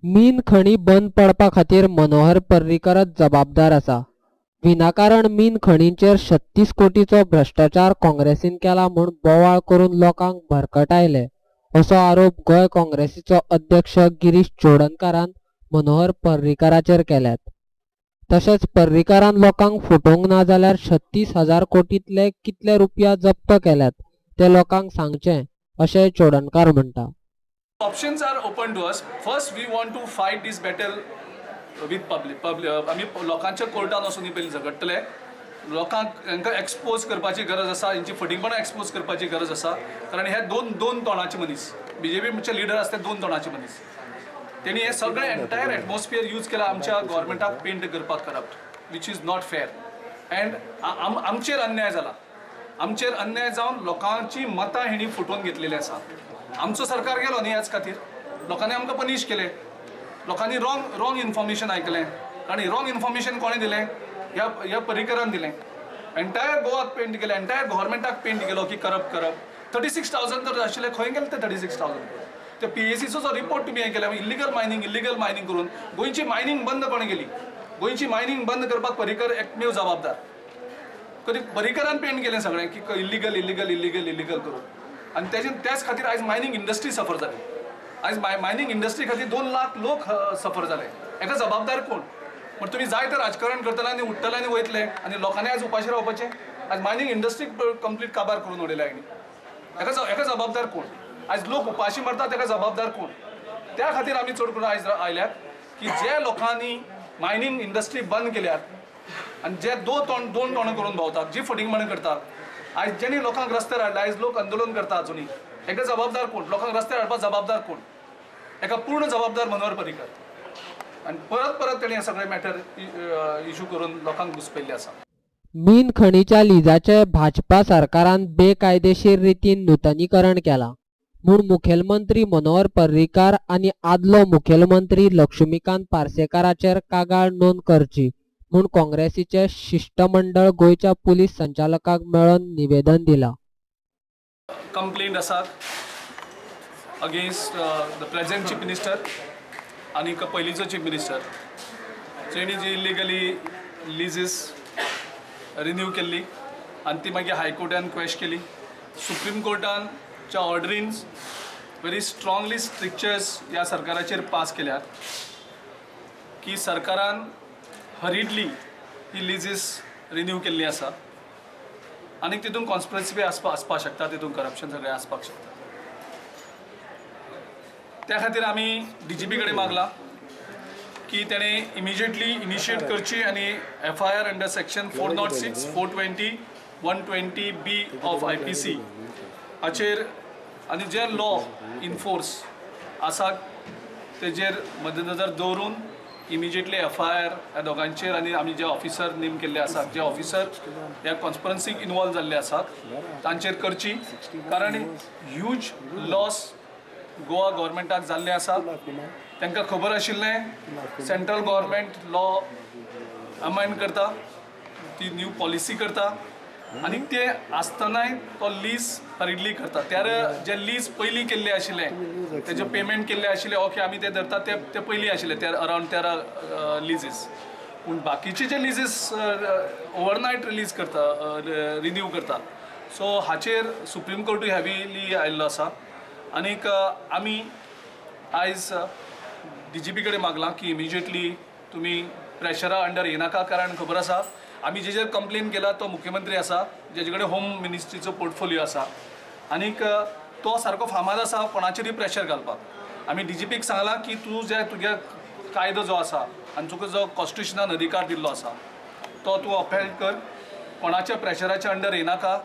मीन खणी बंद पडपा खातीर मनोहर पर्रीकरच जबाबदार आसा. विनाकारण मीन खणींचेर 36 कोटीचो भ्रष्टाचार काँग्रेसीन केला म्हूण बोवाळ करून लोकांक भरकटायले असो आरोप गोंय काँग्रेसीचो अध्यक्ष गिरीश चोडणकारान मनोहर पर्रीकराचेर केल्यात. तशेंच पर्रीकरान लोकांक फुटोवंक ना जाल्यार 36,000 कोटींतले कितले रुपया जप्त केल्यात ते लोकांक सांगचे अशेंय चोडणकार म्हणटा. Options are open to us. First, we want to fight this battle with public. आम्ही लोकांच्या कोर्टान वचून पयलीं झगडटले. लोकांक हांकां एक्सपोज करपाची गरज आसा, हेंची फटींगपणां एक्सपोज करपाची गरज आसा. कारण हे दोन तोंडाचे मनीस, बीजेपीचे लिडर आसता दोन तोंडाचे मनीस. तेणी हे सगळें एंटायर एटमॉस्फियर यूज केला आमच्या गव्हर्मेंटाक पेंट करपाक corrupt, which is not fair. And आमचेर अन्याय जाला. आमचेर अन्याय जावन लोकांची मतां हेणी फुटोवन घेतलेली आसा. आमचो सरकार गेलो न्ही ह्याच खातीर. लोकांनी आमकां पनीश केले. लोकांनी रॉंग इन्फॉर्मेशन ऐकलें. आणि रॉंग इन्फॉर्मेशन कोणी दिलें? ह्या पर्रीकरान दिलें. एंटायर गोवाक पेंट केलें, एंटायर गव्हर्मेंटाक पेंट केलो की करप्ट. 36,000 तर आशिल्ले, खंय गेले ते 36,000? ते PACचो जो रिपोर्ट तुमी हे केला, इल्लिगल मायनिंग करून गोंयची मायनिंग बंद कोणी केली? गोंयची मायनिंग बंद करपाक पर्रीकर एकमेव जबाबदार. पर्रीकरान पेंट केलें सगळें की इल्लिगल करून. आणि त्याच खातीर आयज मायनिंग इंडस्ट्री सफर जाली. आयज मायनिंग इंडस्ट्री खातीर 2 लाख लोक सफर जाले. हेका जबाबदार कोण? पण तुम्ही जाय तर राजकारण करतले आनी उठतले आनी वयतले आनी लोकांनी आयज उपाशी रावपाचें. आयज मायनिंग इंडस्ट्री कंप्लीट काबार करून उडयल्या हेणी. हेका जबाबदार कोण? आयज लोक उपाशी मरतात, तेका जबाबदार कोण? त्या खातीर आमी चड करून आयज आयल्यात की जे लोकांनी मायनिंग इंडस्ट्री बंद केल्यात आनी जे दोन तोंडां करून भोंवतात, जी फटींगपणां करतात, आयज जेणी लोकांक रस्त्यार हाडला, आयज लोक आंदोलन करता अजुनी. हेका जबाबदार कोण? लोकांक रस्त्यार हाडपाक जबाबदार कोण? हेका पूर्ण जबाबदार मनोहर पर्रीकर. आणि परत तेणी हे सगळे मॅटर इश्यू करून लोकांक घुसपयल्ले आसा. मीन खणीच्या लिजाचे भाजपा सरकारान बेकायदेशीर रितीन नूतनीकरण केला म्हूण मुखेलमंत्री मनोहर पर्रीकार आनी आदलो मुखेलमंत्री लक्ष्मीकांत पार्सेकाराचेर कागाळ नोंद करची म्हूण काँग्रेसीचे शिष्टमंडळ गोंयच्या पुलीस संचालकाक मेळोन निवेदन दिला. कंप्लेंट आसा against the present chief minister आनी पयलींचो चीफ मिनिस्टर. जेणी जी इल्लिगली लिजीस रिन्यू केल्ली आनी ती मागीर हायकोर्टान क्वेश केली. सुप्रीम कोर्टाच्या ऑर्डरीन व्हेरी स्ट्रॉंगली स्ट्रिक्चर्स ह्या सरकाराचेर पास केल्यात की सरकारान हरिडली ही लिजीस रिन्यू केल्ली आसा. आनी तितून कॉन्स्पिरसी बी आसपाक शकता, तितून करप्शन सगळें आसपाक शकता. त्या खातीर आमी DGP कडेन मागला की तेणे इमिजिएटली इनिशिएट करची आनी FIR under section 406, 420, 120B of IPC हाचेर आनी जे लॉ इनफोर्स आसा तेजेर मध्यनजर दवरून इमिजिएटली FIR ह्या दोगांचेर आनी आमी जे ऑफिसर नेम केल्ले आसात, जे ऑफिसर ह्या कॉन्स्पिरसीक इनवॉल्व जाल्ले आसात तांचेर करची. कारण ह्यूज लॉस गोवा गव्हर्मेंटाक जाल्ले आसा. तांकां खबर आशिल्लें सेंट्रल गव्हर्मेंट लॉ अमेंड करता, ती न्यू पॉलिसी करता आनी ते आसतनाय तो लीज हरिडली करता. त्यार जे लीज पयलीं केल्ले आशिल्ले, तेजे पेमेंट केल्ले आशिल्ले, ओके आमी ते धरता, ते पयलीं आशिल्ले, ते अरावंड 13 लिजीस. पूण बाकीचे जे लिजीस ओवरनायट रिलीज करता, रिन्यू करता. सो हाचेर सुप्रीम कोर्टूय हेवीली आयिल्लो आसा. आनीक आमी आयज DGP कडेन मागलां की इमिजिएटली तुमी प्रेशरा अंडर येनाका. कारण खबर आसा आमी जेजेर कंप्लेन केला तो मुख्यमंत्री आसा, जेजे कडेन होम मिनिस्ट्रीचो पोर्टफोलियो आसा. आनीक तो सारको फामाद आसा कोणाचेरय प्रेशर घालपाक. आमी DGPक सांगलां की तुगे कायदो जो आसा आनी तुका जो कॉन्स्टिट्युशनान अधिकार दिल्लो आसा तो तूं अपहेल्ड कर, कोणाच्या प्रेशराच्या अंडर येनाका.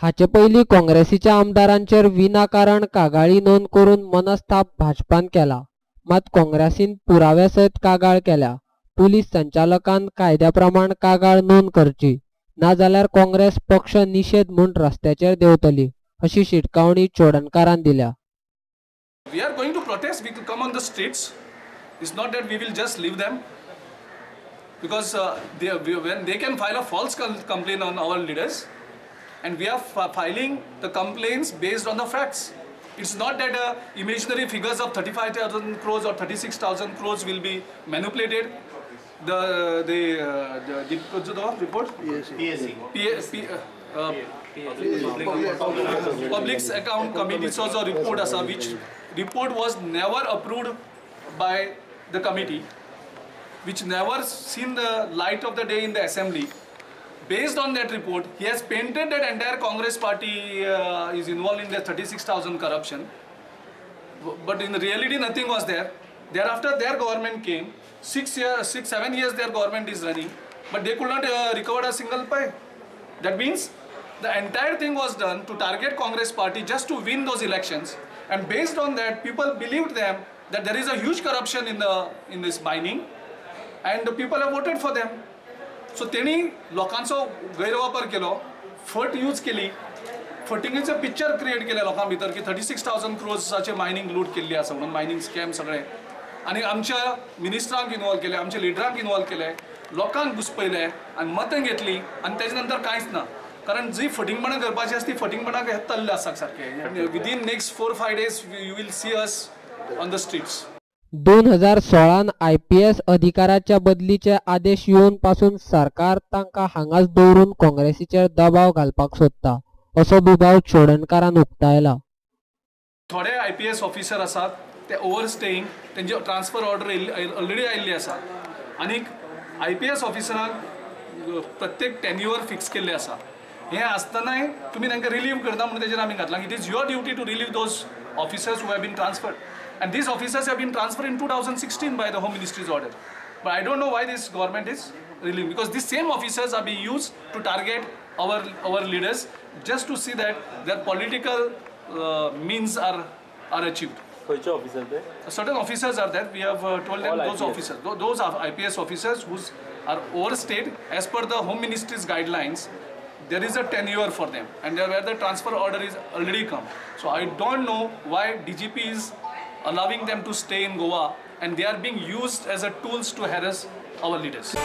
हाचे पयलीं काँग्रेसीच्या आमदारांचेर विनाकारण कागाळी नोंद करून मनस्ताप भाजपान केला. मात काँग्रेसीन पुराव्या सयत कागाळ केल्या. पुलीस संचालकान कायद्या प्रमाण कागाळ नोंद करची, नाजाल्यार काँग्रेस पक्ष निषेध म्हूण रस्त्याचेर देंवतली अशी शिटकावणी चोडणकारान दिल्या. We are going to protest. We will come on the streets. It's not that we will just leave them, because when they can file a false complaint on our leaders, and we are filing the complaints based on the facts. It's not that imaginary figures of 35,000 crores or 36,000 crores will be manipulated. The report? Public Account Committee saw a report asa, which report was never approved by the committee, which never seen the light of the day in the assembly. Based on that report, he has painted that entire Congress party is involved in the 36,000 corruption. But in reality, nothing was there. Thereafter, their government came. 7 years their government is running, but they could not recover a single pie. That means the entire thing was done to target Congress party just to win those elections. And based on that, people believed them that there is a huge corruption in this mining, and the people have voted for them. So तेणी लोकांचो गैरवापर केलो, फट use केली, फटिंगेचो picture create केले लोकां भितर की 36,000 क्रोर्साचे मायनिंग लूट केल्ली आसा म्हणून मायनिंग स्कॅम सगळे. आनी आमच्या मिनिस्टरांक इन्वॉल्व केले, आमच्या लिडरांक इन्वॉल्व केले, लोकांक घुसपयले आनी मतां घेतली आनी तेजे नंतर कांयच ना. कारण जी फटिंगपणां करपाची आसा ती फटिंगपणां येतल्ले आसा सारखे. Within next 4-5 days you will see us on the streets. 2016 IPS अधिकाऱ्याच्या बदलीचे आदेश येवन पासून सरकार तांकां हांगाच दवरून काँग्रेसीचेर दबाव घालपाक सोदता असो दुबाव चोडणकारान उक्तायला. थोडे IPS ऑफिसर आसात ते ओवरस्टेईंग, तेंचे ट्रान्सफर ऑर्डर ऑलरेडी आयिल्ली आसा. आनीक IPS ऑफिसरांक प्रत्येक टेन्युअर फिक्स केल्ले आसा. हें आसतनाय तुमी तांकां रिलीव करता म्हणून तेजेर आमी घातलां. It is your duty to relieve those officers who have been transferred. And these officers have been transferred in 2016 by the Home Ministry's order. But I don't know why this government is relieving, because these same officers are being used to target our leaders just to see that their political means are achieved. Which officers there? Certain officers are there. We have told them All those IPS. officers, those are IPS officers who are overstayed as per the Home Ministry's guidelines. There is a tenure for them, and where the transfer order is already come. So I don't know why DGP is allowing them to stay in Goa, and they are being used as a tools to harass our leaders.